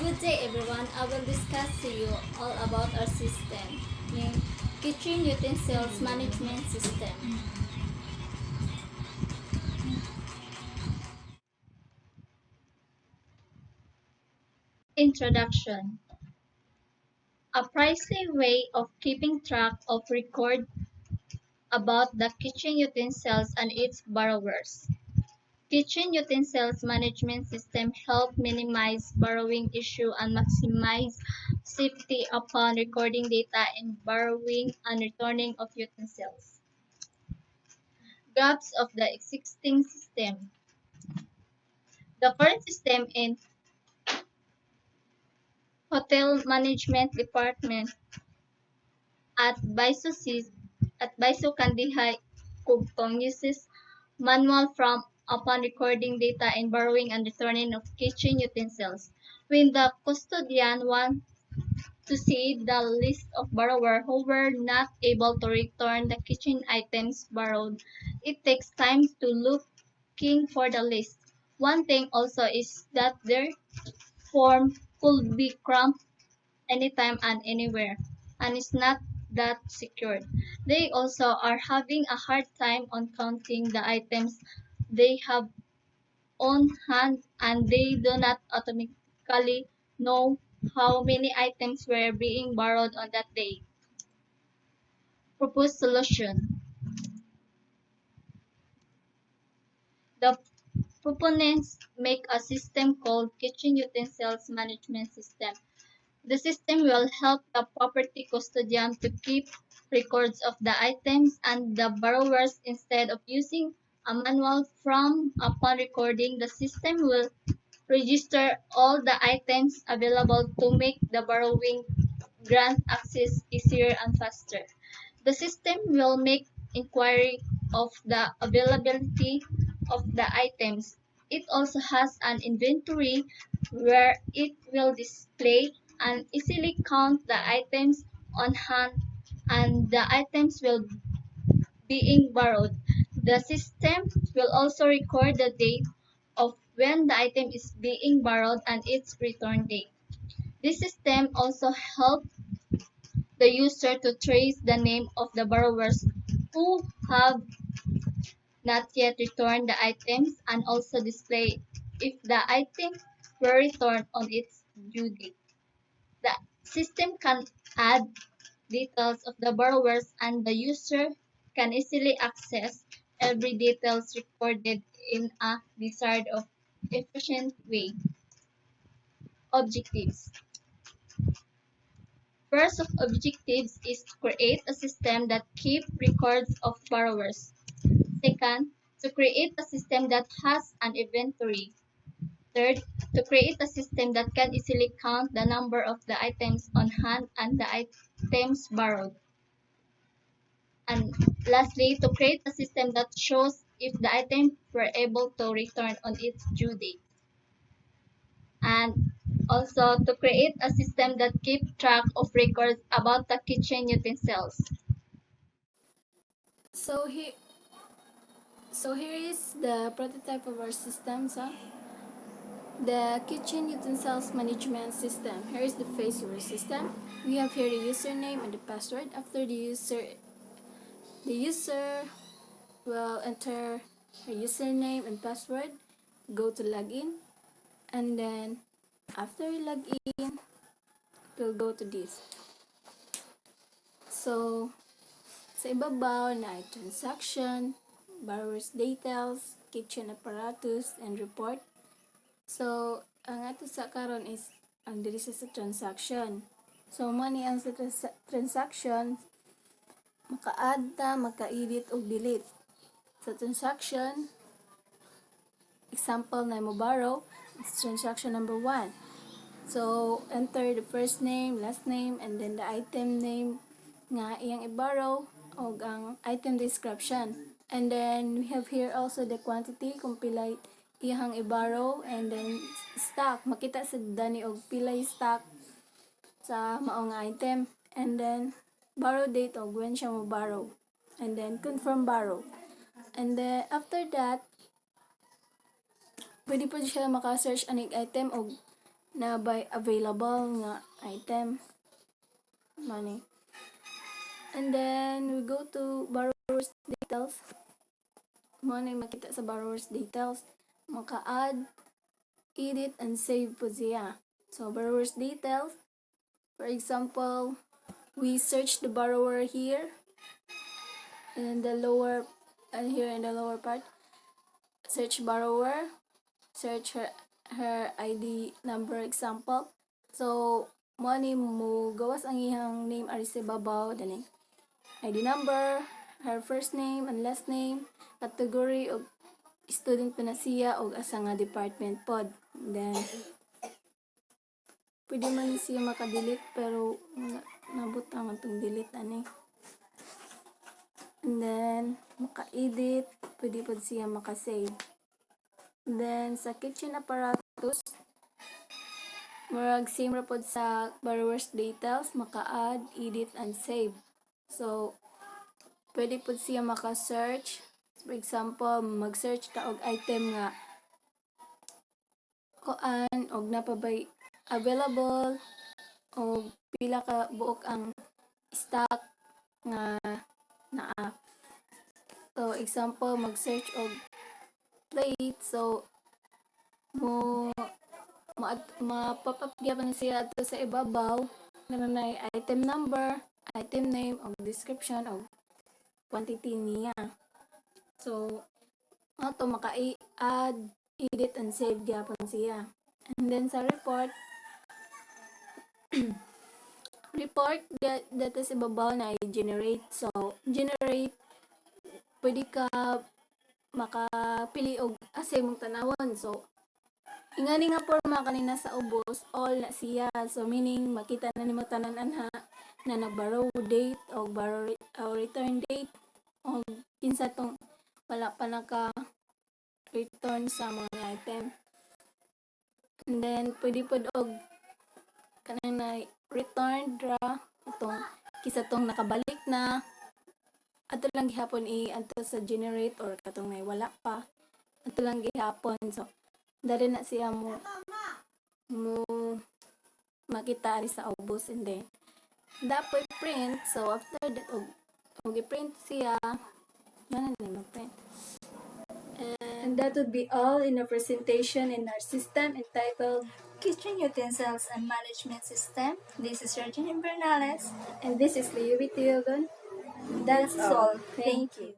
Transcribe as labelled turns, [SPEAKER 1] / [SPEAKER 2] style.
[SPEAKER 1] Good day everyone. I will discuss to you all about our system, named Kitchen Utensils Management System. Introduction. A pricey way of keeping track of record about the kitchen utensils and its borrowers. Kitchen utensils management system help minimize borrowing issue and maximize safety upon recording data in borrowing and returning of utensils. Gaps of the existing system. The current system in Hotel Management Department at Baiso Kandihay, Kugtong uses manual from upon recording data and borrowing and returning of kitchen utensils. When the custodian wants to see the list of borrower who were not able to return the kitchen items borrowed, it takes time to looking for the list. One thing also is that their form could be cramped anytime and anywhere, and is not that secured. They also are having a hard time on counting the items they have on hand, and they do not automatically know how many items were being borrowed on that day. Proposed solution. The proponents make a system called Kitchen Utensils Management System. The system will help the property custodian to keep records of the items and the borrowers instead of using a manual from upon recording. The system will register all the items available to make the borrowing grant access easier and faster. The system will make inquiry of the availability of the items. It also has an inventory where it will display and easily count the items on hand and the items will being borrowed. The system will also record the date of when the item is being borrowed and its return date. This system also helps the user to trace the name of the borrowers who have not yet returned the items and also display if the items were returned on its due date. The system can add details of the borrowers and the user can easily access every details recorded in a desired of efficient way. Objectives. First of objectives is to create a system that keep records of borrowers. Second, to create a system that has an inventory. Third, to create a system that can easily count the number of the items on hand and the items borrowed. And lastly, to create a system that shows if the items were able to return on its due date. And also to create a system that keeps track of records about the kitchen utensils.
[SPEAKER 2] So here, so here is the prototype of our system. So the kitchen utensils management system. Here is the face of our system. We have here the username and the password. After the user will enter her username and password. Go to login, and then after you log in, we'll go to this. So sa ibabaw na ay transaction, borrower's details, kitchen apparatus, and report. So, ang ato sa karon is ang diri sa transaction. So, money ang sa transaction, maka-add ta, maka-edit o delete. Sa transaction, example na mo borrow, it's transaction number 1. So, enter the first name, last name, and then the item name nga iyang i-borrow o ang item description. And then, we have here also the quantity kung pila iyang i-borrow, and then stock. Makita sa dani og pilay stock sa maong item. And then, borrow date og when siya mo borrow. And then, confirm borrow. And then, after that, pwede po siya maka-search aning item og na by available nga item money. And then we go to borrower's details. Mo na makita sa borrower's details, maka-add, edit, and save po siya. So borrower's details, for example, we search the borrower here in the lower and here in the lower part. Search borrower, search her ID number example. So mo ni mo gawas ang iyang name ari sa babaw dali. ID number, her first name and last name, category og student pa na siya og asa nga department pod. Then pwede man siya maka-delete pero nabutang atong delete ani. And then maka-edit, pwede pod siya maka-save. Then sa kitchen apparatus, murag same ra pod sa borrower's details, maka-add, edit, and save. So pwede po siya maka-search. For example, mag-search ka og item nga kuan og napabay available og pila ka buok ang stock nga naa. So example, mag-search og plate. So mo ma-pop up gyapon siya ato sa ibabaw na may item number, item name, og description og quantity niya. So, ato maka-add, edit, and save gyapon siya. And then sa report, dito sa babaw na i-generate. So, generate, pwede ka makapili og asa mong tanawon. So, ingani nga forma kanina sa ubos, all na siya. So, meaning, makita na nimo tanan anha na nag-borrow date o borrow return date o kinsa tong wala pa naka-return sa mga item. And then, pwede po og kanang na return dra itong kisa tong nakabalik na ato lang gihapon ato sa generate or katong nay wala pa ato lang gihapon. So dari na siya mo makita ari sa ubos. And then dapat print. So after that og i-print siya yan na mag-print. And that would be all in a presentation in our system entitled Kitchen Utensils and Management System. This is Regina Bernales. And this is Leobe V. Tuyogon. That's all. Thank you.